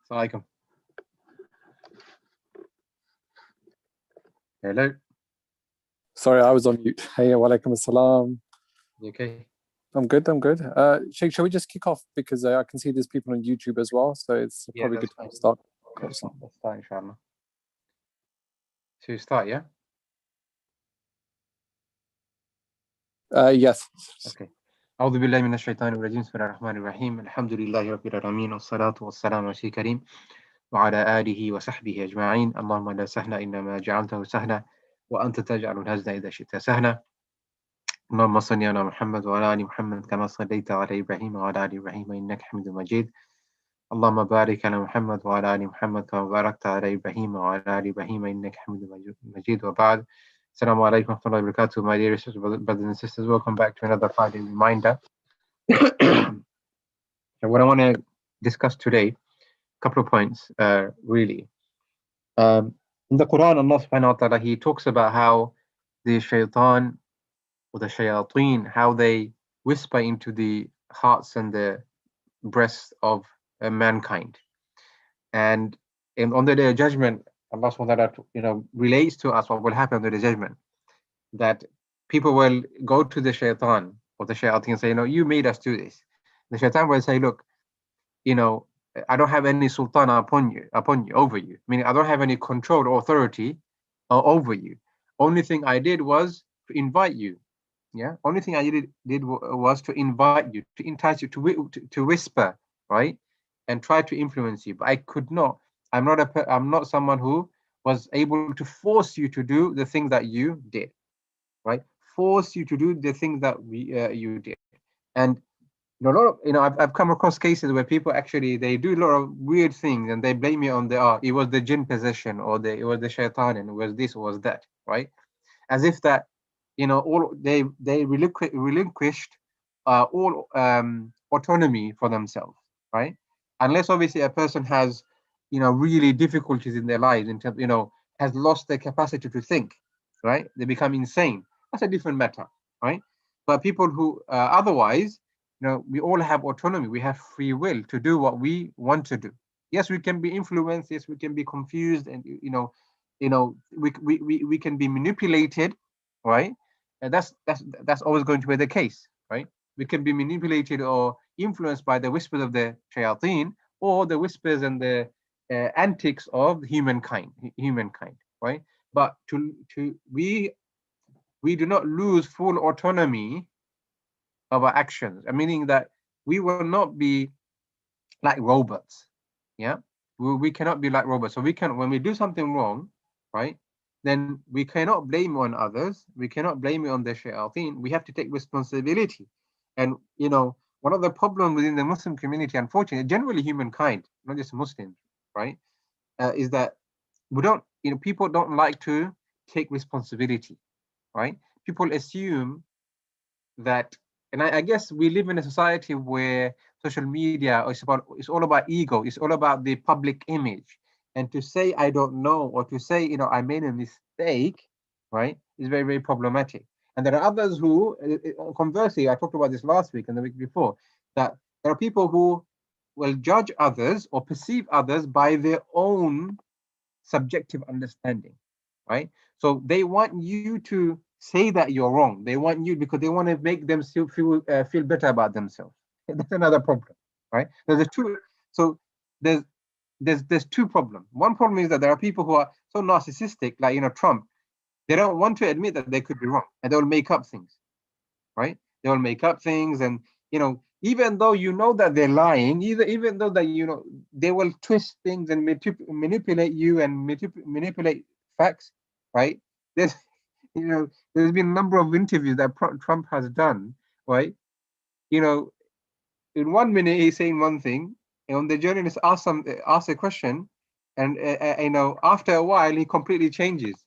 Assalamualaikum. Hello. Sorry, I was on mute. Hey, walaikum assalam. You okay? I'm good. Sheikh, shall we just kick off? Because I can see there's people on YouTube as well, so it's probably a good time to start. Let's start, inshallah. So you start, yeah? Yes. Okay. أعوذ بالله من الشيطان الرجيم بسم الله الرحمن الرحيم الحمد لله رب العالمين والصلاة والسلام على سيدنا الكريم وعلى آله وصحبه أجمعين اللهم لا سهل إلا ما جعلته سهلا وأنت تجعل الحزن إذا شئت سهلا اللهم صل على محمد وعلى آل محمد كما صليت على إبراهيم وعلى آل إبراهيم إنك حميد مجيد اللهم بارك على محمد وعلى آل محمد كما باركت على إبراهيم وعلى آل إبراهيم إنك حميد مجيد وبعد Assalamu alaikum wa rahmatullahi wa barakatuh, my dear brothers and sisters. Welcome back to another Friday reminder. So what I want to discuss today, a couple of points, really. In the Quran, Allah subhanahu wa ta'ala, He talks about how the shaitan or the shayateen, how they whisper into the hearts and the breasts of mankind. And on the day of judgment, Allah subhanahu wa ta'ala, relates to us what will happen on the day of judgment. That people will go to the shaitan or the shayateen and say, you made us do this. The shaitan will say, look, I don't have any sultan upon you, over you. Meaning I don't have any control or authority over you. Only thing I did was to invite you. Yeah. Only thing I did was to invite you, to entice you, to whisper, right, and try to influence you. But I could not. I'm not someone who was able to force you to do the things that you did. Right, force you to do the things that you did. And a lot of, I've come across cases where people actually they do a lot of weird things and they blame me on it was the jinn possession or it was the shaitan and it was this or was that, right? As if that all they relinquished all autonomy for themselves, right? Unless obviously a person has really difficulties in their lives in terms has lost their capacity to think, right? They become insane. That's a different matter, right? But people who otherwise, we all have autonomy. We have free will to do what we want to do. Yes, we can be influenced. Yes, we can be confused, and we can be manipulated, right? And that's always going to be the case, right? We can be manipulated or influenced by the whispers of the shayateen or the whispers and the antics of humankind, right? But we do not lose full autonomy of our actions, meaning that we will not be like robots. Yeah, we cannot be like robots. So when we do something wrong, right, then we cannot blame on others. We cannot blame it on the shayateen. We have to take responsibility. And one of the problems within the Muslim community, unfortunately, generally humankind, not just Muslims, right, is that we don't, people don't like to take responsibility, right? People assume that, and I guess we live in a society where social media it's all about ego, it's all about the public image. And to say I don't know, or to say I made a mistake, right, is very, very problematic. And there are others who, conversely, I talked about this last week and the week before, that there are people who will judge others or perceive others by their own subjective understanding, right? So they want you to say that you're wrong. They want you because they want to make them still feel better about themselves. That's another problem, right? So there's two problems. One problem is that there are people who are so narcissistic, like Trump. They don't want to admit that they could be wrong, and they will make up things, right? They will make up things, and even though that they're lying, even though that they will twist things and manipulate you and manipulate facts, right? There's there's been a number of interviews that Trump has done, right? In 1 minute he's saying one thing, and when the journalist asks a question, and after a while he completely changes,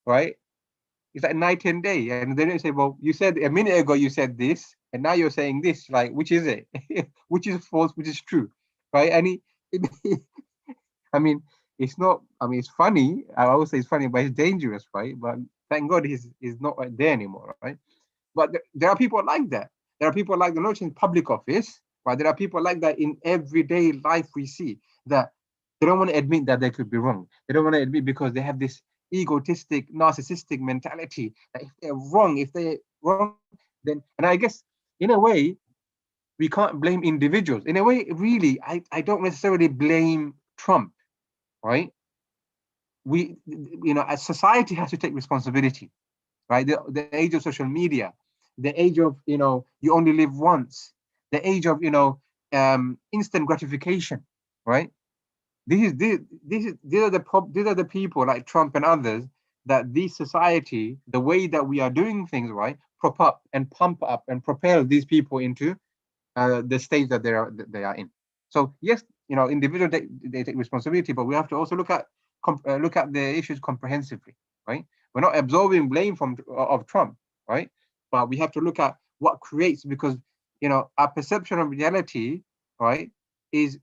right? It's like night and day. And then they say, well, you said a minute ago you said this, and now you're saying this. Like, which is it? Which is false? Which is true? Right? And it's not. It's funny. I always say it's funny, but it's dangerous, right? But thank God he's not right there anymore, right? But there are people like that. There are people like that, not in public office, but there are people like that in everyday life. We see that They don't want to admit that they could be wrong. They don't want to admit because they have this egotistic, narcissistic mentality that if they're wrong, then, and I guess in a way, we can't blame individuals. In a way, really, I don't necessarily blame Trump, right? We, as society has to take responsibility, right? The age of social media, the age of, you only live once, the age of, instant gratification, right? These are the people like Trump and others that this society, the way that we are doing things, right, prop up and pump up and propel these people into the stage that they are in. So yes, individual they take responsibility, but we have to also look at the issues comprehensively, right? We're not absorbing blame of Trump, right? But we have to look at what creates, because our perception of reality, right,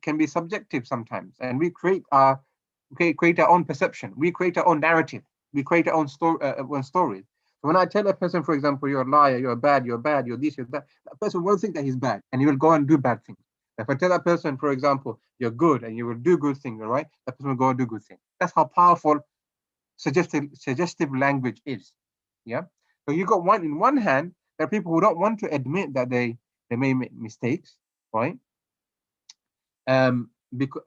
can be subjective sometimes, and we create our own perception, we create our own narrative, we create our own stories. So when I tell a person, for example, you're a liar, you're bad, you're this, you're that, that person will think that he's bad and he will go and do bad things. If I tell that person, for example, you're good and you will do good things, all right, that person will go and do good things. That's how powerful suggestive language is. Yeah. So you got in one hand, there are people who don't want to admit that they may make mistakes, right? Because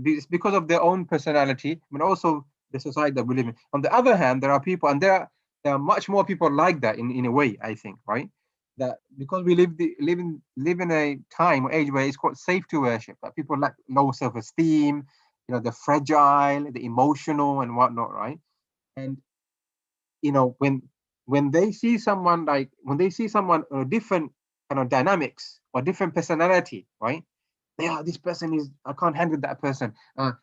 it's because of their own personality, but also the society that we live in. On the other hand, there are people, and there are much more people like that in a way, I think, right? That because we live in a time or age where it's quite safe to worship, that people lack low self-esteem, the fragile, the emotional, and whatnot, right? And when they see someone different kind of dynamics or different personality, right? This person is, I can't handle that person.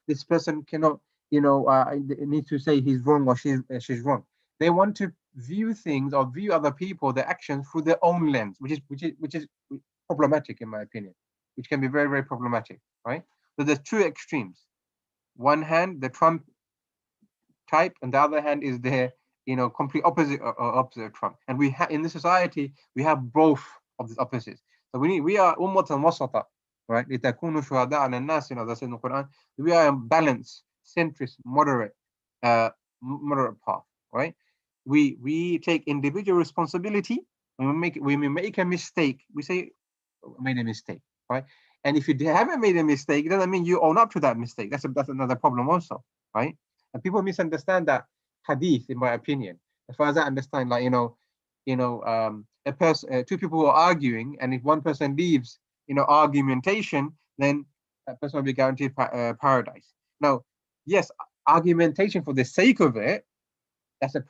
This person cannot, need to say he's wrong or she's wrong. They want to view things or view other people, their actions through their own lens, which is problematic in my opinion, which can be very, very problematic, right? So there's two extremes. One hand, the Trump type, and the other hand is the complete opposite of Trump. And we have in the society we have both of these opposites. So we are ummatan wasata, right? لِتَكُونُوا شُهَدَاءَ عَلَى النَّاسِ, that's in the Quran. We are a balanced, centrist, moderate path, right? We take individual responsibility. When we make a mistake, we say, made a mistake, right? And if you haven't made a mistake, it doesn't mean you own up to that mistake. That's another problem also, right? And people misunderstand that hadith, in my opinion. As far as I understand, like a person, two people who are arguing, and if one person leaves, argumentation, then that person will be guaranteed paradise. Now, yes, argumentation for the sake of it, that's a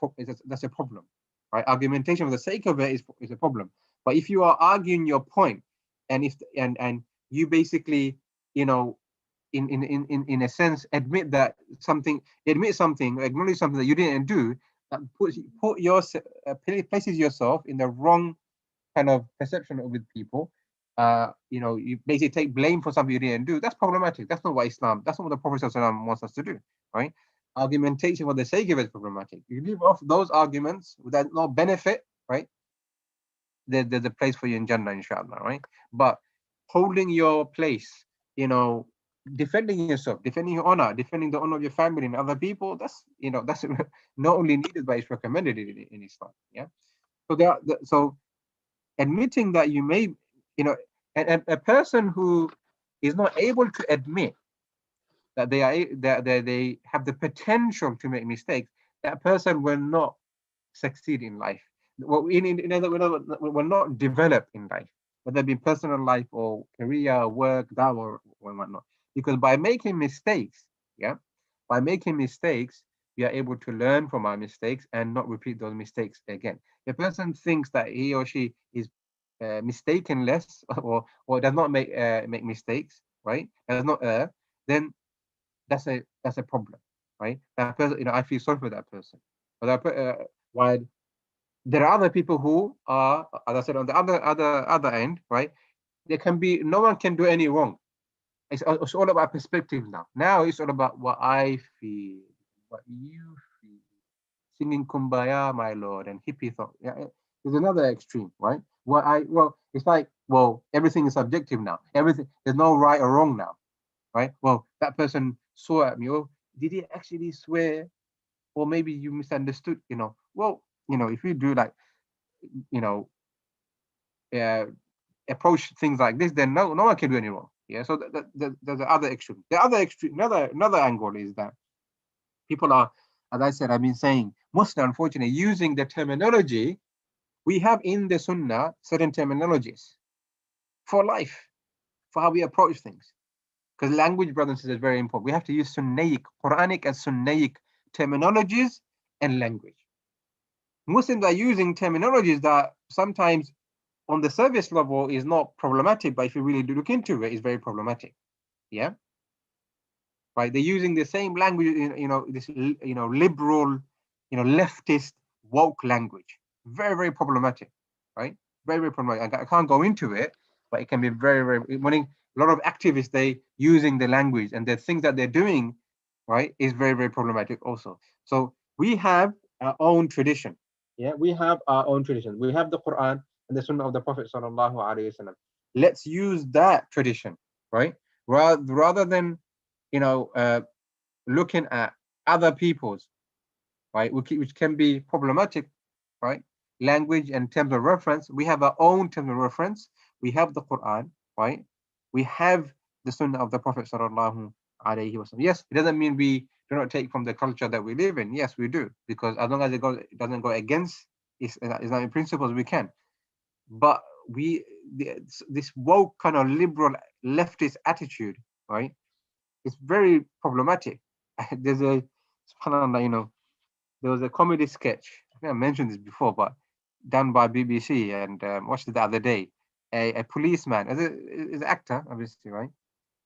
problem, right? Argumentation for the sake of it is a problem. But if you are arguing your point, and you basically, in a sense, acknowledge something, acknowledge something that you didn't do, places yourself in the wrong kind of perception with people. You basically take blame for something you didn't do. That's problematic. That's not what Islam. That's not what the Prophet ﷺ wants us to do, right? Argumentation for the sake of it is problematic. You leave off those arguments without no benefit, right? There's a place for you in Jannah, inshallah, right? But holding your place, defending yourself, defending your honor, defending the honor of your family and other people, that's not only needed, but it's recommended in Islam. Yeah. So admitting that you may, a person who is not able to admit that they have the potential to make mistakes, that person will not succeed in life. Well, will not develop in life, whether it be personal life or career, work, dawah, or whatnot. Because by making mistakes, we are able to learn from our mistakes and not repeat those mistakes again. If a person thinks that he or she is mistaken less or does not make mistakes, right? Does not err, then that's a problem, right? That person, I feel sorry for that person. But while there are other people who are, as I said, on the other end, right? No one can do any wrong. It's all about perspective now. Now it's all about what I feel, what you feel. Singing Kumbaya, my lord, and hippie thought. Yeah, there's another extreme, right? It's like, everything is subjective now. Everything, there's no right or wrong now. right? Well, that person swore at me. Or did he actually swear? Or maybe you misunderstood, Well, if you do like, you know, uh, approach things like this, then no one can do any wrong. Yeah. So there's the other extreme. The other extreme, another angle is that people are, as I said, I've been saying, mostly unfortunately, using the terminology we have in the Sunnah, certain terminologies for life, for how we approach things. Because language, brothers and sisters, is very important. We have to use Sunnaic, Quranic and Sunnaic terminologies and language. Muslims are using terminologies that sometimes on the surface level is not problematic, but if you really do look into it, it's very problematic. Yeah. Right. They're using the same language, this, liberal, leftist, woke language. Very, very problematic. Right. Very, very problematic. I can't go into it, but it can be very, very, when a lot of activists, they using the language and the things that they're doing, right, is very, very problematic also. So we have our own tradition. Yeah, we have our own tradition. We have the Quran and the Sunnah of the Prophet sallallahu alaihi wasallam. Let's use that tradition, right? Rather than, looking at other people's, right, which can be problematic, right? Language and terms of reference. We have our own terms of reference. We have the Quran, right? We have the Sunnah of the Prophet sallallahu alaihi wasallam. Yes, it doesn't mean we do not take from the culture that we live in. Yes, we do, because as long as it doesn't go against Islamic principles, we can. But this woke kind of liberal leftist attitude, right? It's very problematic. There's a, subhanAllah, there was a comedy sketch. I think I mentioned this before, but done by BBC, and watched it the other day. A policeman, as an actor, obviously, right?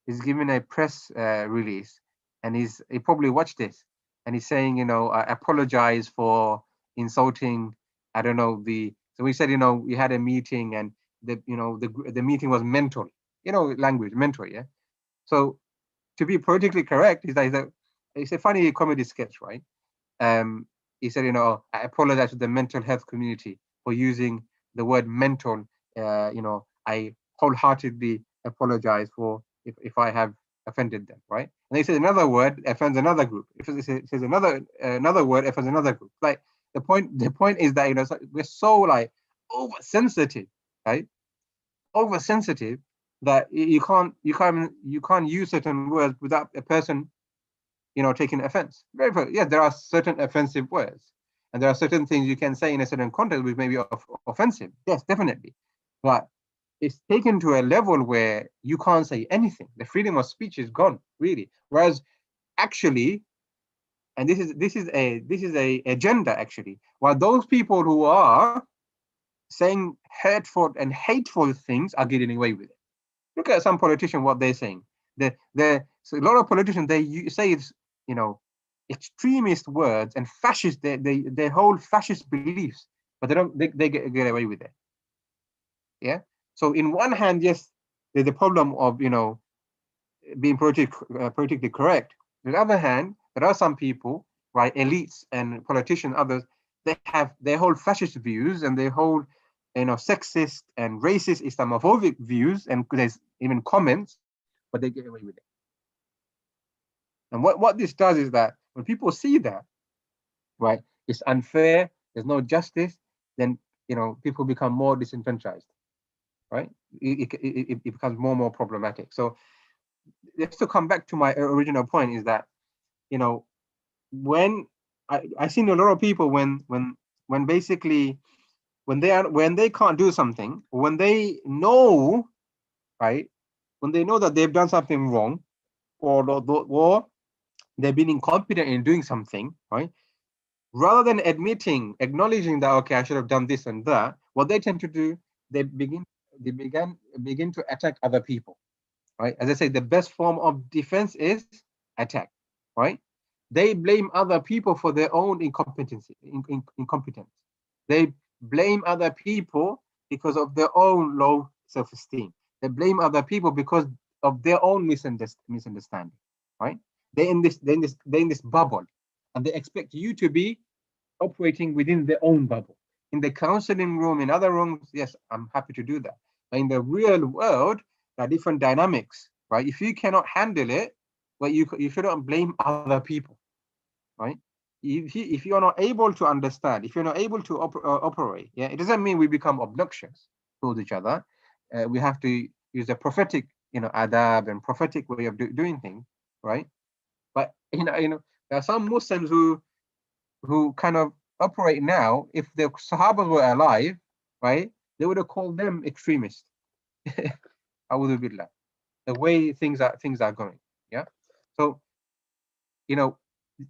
He's giving a press release, and he probably watched this, and he's saying, I apologize for insulting. I don't know the. So we said, we had a meeting, and the meeting was mental, language mental, yeah. So to be politically correct, it's a funny comedy sketch, right? He said, I apologize to the mental health community for using the word mental. I wholeheartedly apologize for if I have offended them, right? And he said another word offends another group. If he says another word offends another group. Like the point is that we're so like oversensitive, right? Oversensitive that you can't use certain words without a person taking offense. Yes, there are certain offensive words, and there are certain things you can say in a certain context which may be offensive. Yes, definitely, but it's taken to a level where you can't say anything. The freedom of speech is gone, really. Whereas, actually, and this is a agenda actually. While those people who are saying hurtful and hateful things are getting away with it. Look at some politicians, what they're saying. So a lot of politicians, they say it's, extremist words and fascist, they hold fascist beliefs, but they get away with it. Yeah. So in one hand, yes, there's a problem of, being politically correct. On the other hand, there are some people, right, elites and politicians, others, they hold fascist views, and they hold, sexist and racist Islamophobic views, and there's even comments, but they get away with it. And what this does is that when people see that, right, it's unfair, there's no justice, then people become more disenfranchised, right? It becomes more and more problematic. So just to come back to my original point is that, when I seen a lot of people when basically when they can't do something, when they know, right, when they know that they've done something wrong, or they've been incompetent in doing something, right? Rather than acknowledging that, okay, I should have done this and that, what they tend to do, they begin to attack other people, right? As I say, the best form of defense is attack, right? They blame other people for their own incompetence. They blame other people because of their own low self-esteem. They blame other people because of their own misunderstanding, right? They're in this bubble, and they expect you to be operating within their own bubble. In the counseling room, in other rooms, yes, I'm happy to do that. But in the real world, there are different dynamics, right? If you cannot handle it, well, you shouldn't blame other people, right? If you're not able to understand, if you're not able to operate, yeah, it doesn't mean we become obnoxious towards each other. We have to use a prophetic, adab and prophetic way of doing things, right? But there are some Muslims who kind of operate now. If the Sahabas were alive, right, they would have called them extremists. A'udhu billah. The way things are going, yeah. So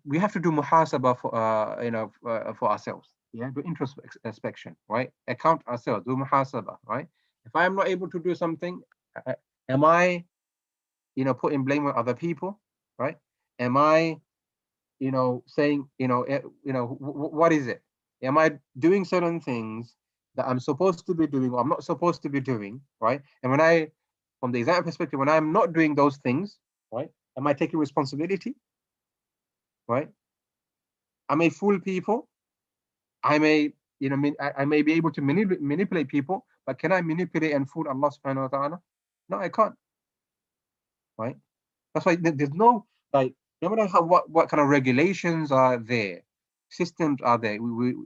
we have to do muhasabah for ourselves, yeah. Do introspection, right? Account ourselves, do muhasabah, right? If I'm not able to do something, am I putting blame on other people, right? Am I saying, what is it? Am I doing certain things that I'm supposed to be doing or I'm not supposed to be doing, right? And from the exam perspective, when I'm not doing those things, right, am I taking responsibility, right? I may fool people. I may, I may be able to manipulate people, but can I manipulate and fool Allah subhanahu wa ta'ala? No, I can't, right? That's why there's no, like, no matter what kind of regulations are there, systems are there,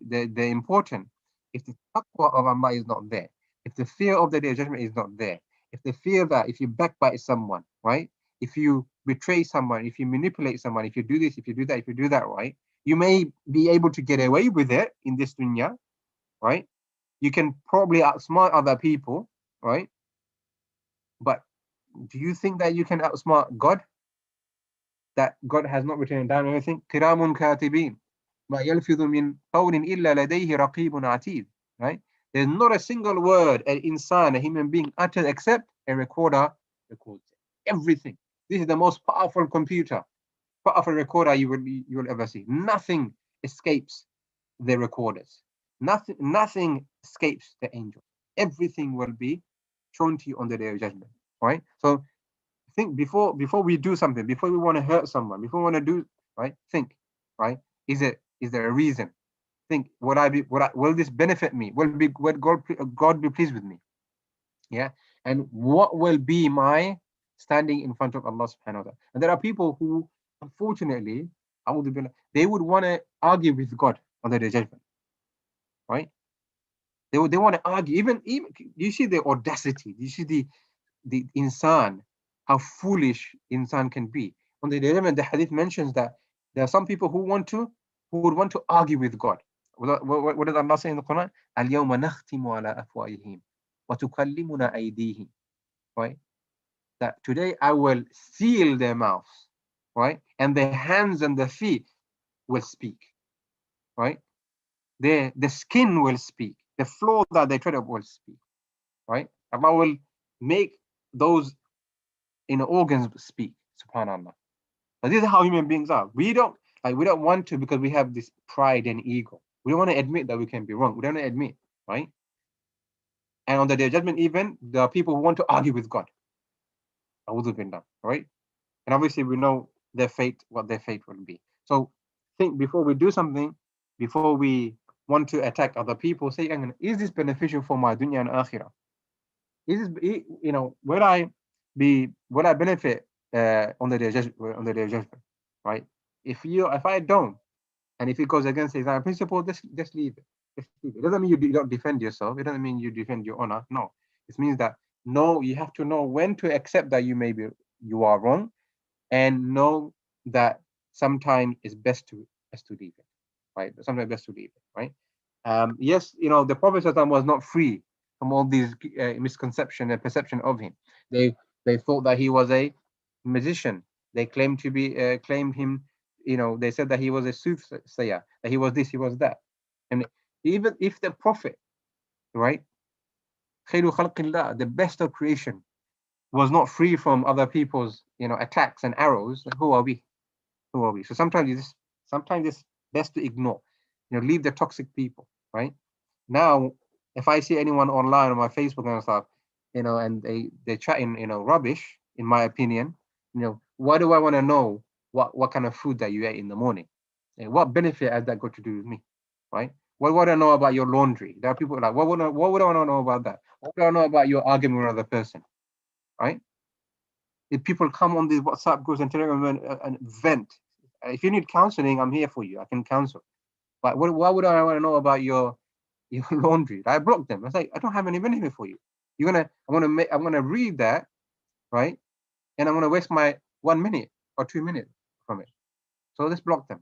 they're important. If the taqwa of Allah is not there, if the fear of the day of judgment is not there, if the fear that if you backbite someone, right, if you betray someone, if you manipulate someone, if you do this, if you do that, if you do that, right, you may be able to get away with it in this dunya, right? You can probably outsmart other people, right? But do you think that you can outsmart God? That God has not written down anything. Kiramun katibin. Ma yalfidhu min qawlin illa ladayhi raqibun atid. Right? There's not a single word an insan, a human being, uttered except a recorder records everything. This is the most powerful computer, powerful recorder you will ever see. Nothing escapes the recorders. Nothing escapes the angels. Everything will be shown to you on the day of judgment. Right? So think before we do something, before we want to hurt someone, before we want to do right, think, right? Is there a reason? Think, will this benefit me? Will God be pleased with me? Yeah. And what will be my standing in front of Allah subhanahu wa ta'ala? And there are people who, unfortunately, they would want to argue with God on the day of judgment, right? They want to argue. Even you see the audacity, you see the insan, how foolish insan can be. On the element, the hadith mentions that there are some people who would want to argue with God. What does Allah say in the Quran? Al-yawma nakhtimu ala afwahihim wa tukallimuna aydihim. Right? That today I will seal their mouths, right? And their hands and their feet will speak, right? The skin will speak. The floor that they tread up will speak, right? Allah will make those organs speak, subhanallah. But this is how human beings are. We don't want to, because we have this pride and ego. We don't want to admit that we can be wrong. We don't want to admit, right? And on the day of judgment, even there are people who want to argue with God. Right? And obviously we know their fate, what their fate will be. So think before we do something, before we want to attack other people, say, is this beneficial for my dunya and akhirah? Is this, will I benefit on the day of judgment, right? If I don't, and if it goes against the Islamic principle, just leave it. It doesn't mean you don't defend yourself. It doesn't mean you defend your honor. No, it means that you have to know when to accept that you are wrong, and know that sometimes it's best to leave it, right? Sometimes best to leave it, right? Yes, the Prophet was not free from all these misconception and perception of him. They thought that he was a magician. They claimed him. They said that he was a soothsayer, that he was this, he was that. And even if the Prophet, right, khairu khalqillah, the best of creation, was not free from other people's attacks and arrows, then who are we? Who are we? So sometimes it's best to ignore. Leave the toxic people, right? Now, if I see anyone online on my Facebook and stuff, and they're chatting, rubbish, in my opinion, why do I want to know what kind of food that you ate in the morning? And what benefit has that got to do with me, right? What would I know about your laundry? There are people like, what would I want to know about that? What would I know about your argument with another person, right? if people come on these WhatsApp groups and Telegram and vent. If you need counseling, I'm here for you. I can counsel. But why would I want to know about your laundry? I blocked them. I was like, I don't have any benefit for you. I'm gonna read that, right? And I'm gonna waste my 1 minute or 2 minutes from it. So let's block them.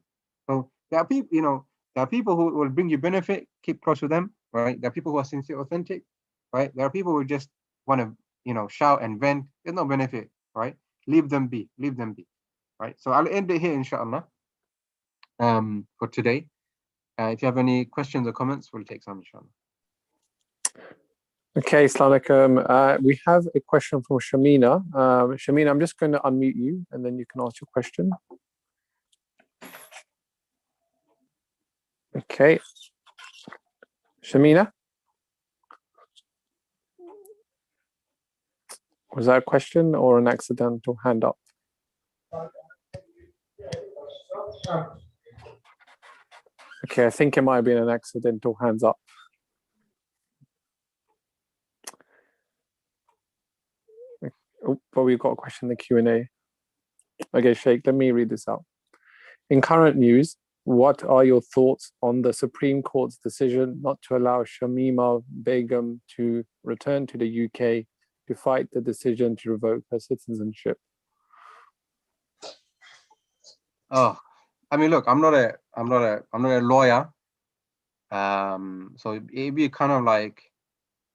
So there are people, there are people who will bring you benefit, keep close to them, right? There are people who are sincere, authentic, right? There are people who just want to, shout and vent. There's no benefit, right? Leave them be, right? So I'll end it here, inshallah, for today. If you have any questions or comments, we'll take some, inshallah. Okay, Assalamu alaikum. We have a question from Shamina. Shamina, I'm just going to unmute you and then you can ask your question. Okay. Shamina? Was that a question or an accidental hand up? Okay, I think it might have been an accidental hands up. Oh, but we've got a question in the Q&A. Okay, Sheikh, let me read this out. In current news, what are your thoughts on the Supreme Court's decision not to allow Shamima Begum to return to the UK to fight the decision to revoke her citizenship? Oh, I mean, look, I'm not a lawyer. So it'd be kind of like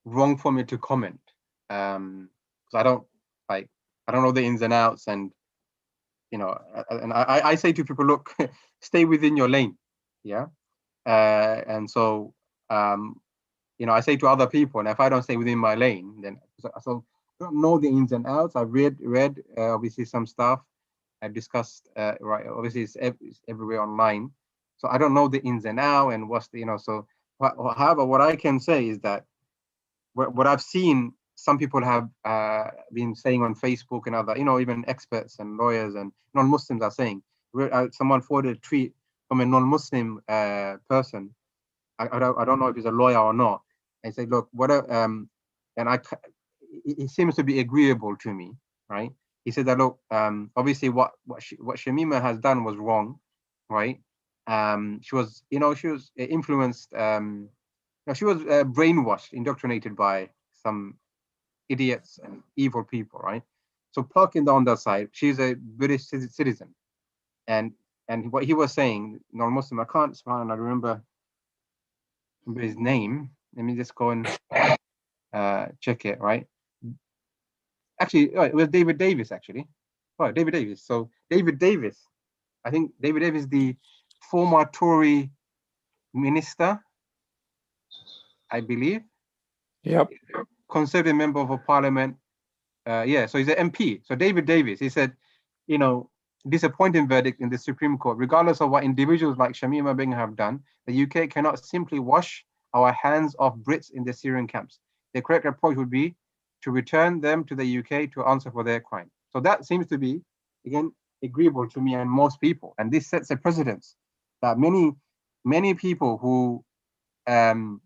wrong for me to comment. Because I don't know the ins and outs, and I say to people, look, stay within your lane. Yeah. And so I say to other people, and if I don't stay within my lane, then so I don't know the ins and outs. I've read obviously some stuff. I've discussed right. Obviously, it's everywhere online. So I don't know the ins and outs and what's the so. However, what I can say is that what I've seen, some people have been saying on Facebook and other, even experts and lawyers and non-Muslims are saying. Someone forwarded a tweet from a non-Muslim person. I don't know if he's a lawyer or not. And said, look, it seems to be agreeable to me, right? He said that, look, obviously what Shamima has done was wrong, right? She was influenced. She was brainwashed, indoctrinated by some idiots and evil people, right? So parking on that side, she's a British citizen, and what he was saying, non-Muslim, I can't remember his name. Let me just go and check it, right? Actually, it was David Davis, actually. Oh, David Davis. So David Davis, I think David Davis, the former Tory minister, I believe. Yep. Conservative member of parliament. Yeah, so he's an MP. So David Davis, he said, disappointing verdict in the Supreme Court. Regardless of what individuals like Shamima Begum have done, the UK cannot simply wash our hands off Brits in the Syrian camps. The correct approach would be to return them to the UK to answer for their crime. So that seems to be, again, agreeable to me and most people. And this sets a precedence that many people who thought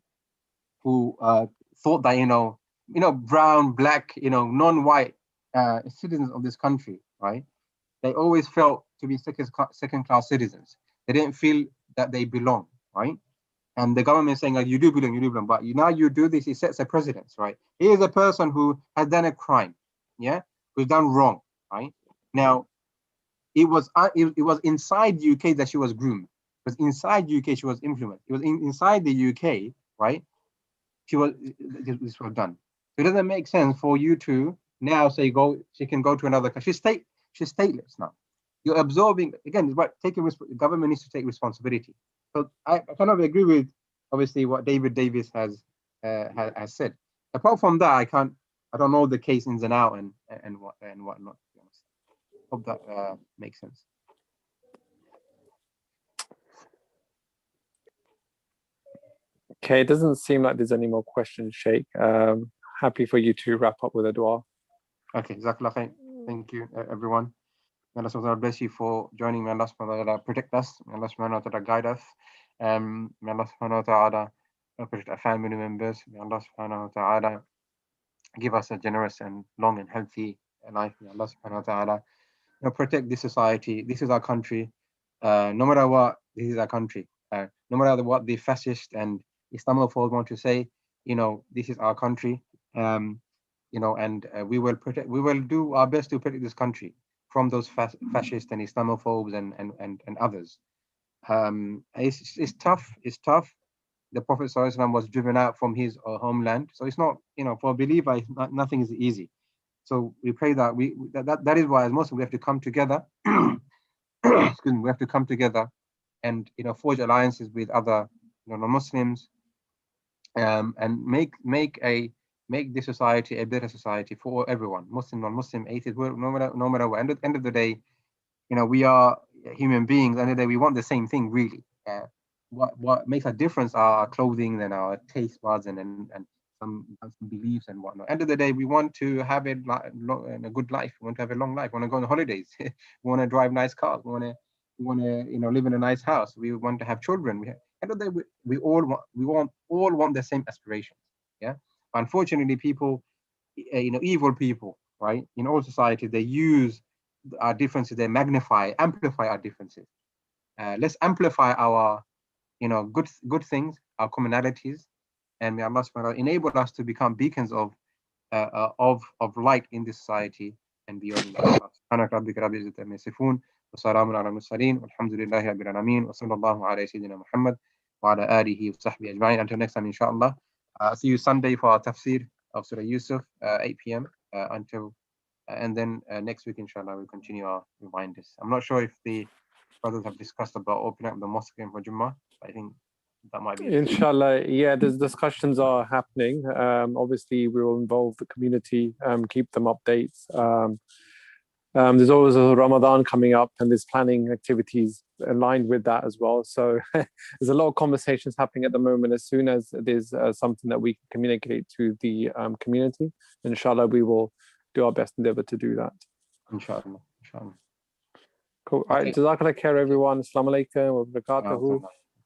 that brown, black, non-white citizens of this country, right? They always felt to be second-class citizens. They didn't feel that they belong, right? And the government is saying, like, you do belong, but now you do this, it sets a precedence, right? Here's a person who has done a crime, yeah, who's done wrong, right? Now, it was inside the UK that she was groomed. It was inside the UK she was influenced. It was inside the UK, right? This was done. So it doesn't make sense for you to now say she can go to another country. She's stateless now. You're absorbing, again, the government needs to take responsibility. So I kind of agree with obviously what David Davis has said. Apart from that, I don't know the case ins and out and whatnot. Hope that makes sense. Okay, it doesn't seem like there's any more questions, Sheikh. Happy for you to wrap up with a dua. Okay, Jazakallah khair. Thank you, everyone. May Allah subhanahu wa ta'ala bless you for joining. May Allah subhanahu wa ta'ala protect us. May Allah subhanahu wa ta'ala guide us. May Allah subhanahu wa ta'ala protect our family members. May Allah subhanahu wa ta'ala give us a generous and long and healthy life. May Allah subhanahu wa ta'ala protect this society. This is our country. No matter what, this is our country. No matter what the fascist and Islamophobes want to say, this is our country. And we will protect. We will do our best to protect this country from those fascists and Islamophobes and others. It's tough. It's tough. The Prophet ﷺ was driven out from his homeland, so it's not, for a believer, nothing is easy. So we pray that that is why as Muslims we have to come together. Excuse me, we have to come together and forge alliances with other non-Muslims, and make this society a better society for everyone, Muslim, non-Muslim, atheist, no matter what. At the end of the day, we are human beings. End of the day, we want the same thing, really. What makes a difference are our clothing and our taste buds and some beliefs and whatnot. End of the day, we want to have a good life. We want to have a long life. We want to go on holidays. We want to drive nice cars. We want to live in a nice house. We want to have children. End of the day, we all want the same aspirations. Yeah. Unfortunately, people, evil people, right, in all society, they use our differences. They amplify our differences. Let's amplify our good things, our commonalities, and may Allah subhanahu wa ta'ala enable us to become beacons of light in this society and beyond. سبحانك ربك رب العزة عما يصفون وسلام على المرسلين والحمد لله رب العالمين وصلى الله على سيدنا محمد وعلى آله وصحبه أجمعين. Until next time, inshallah. See you Sunday for our tafsir of Surah Yusuf, 8 p.m. And then next week, inshallah, we'll continue our reminders. I'm not sure if the brothers have discussed about opening up the mosque again for Jummah. I think that might be inshallah. Yeah, there's discussions are happening. Obviously we will involve the community, keep them updates. There's always a Ramadan coming up, and there's planning activities aligned with that as well. So there's a lot of conversations happening at the moment. As soon as there's something that we can communicate to the community, inshallah we will do our best endeavor to do that. Inshallah. Cool. All right, Jazakallah khair everyone. Assalamu alaikum wa barakatuhu.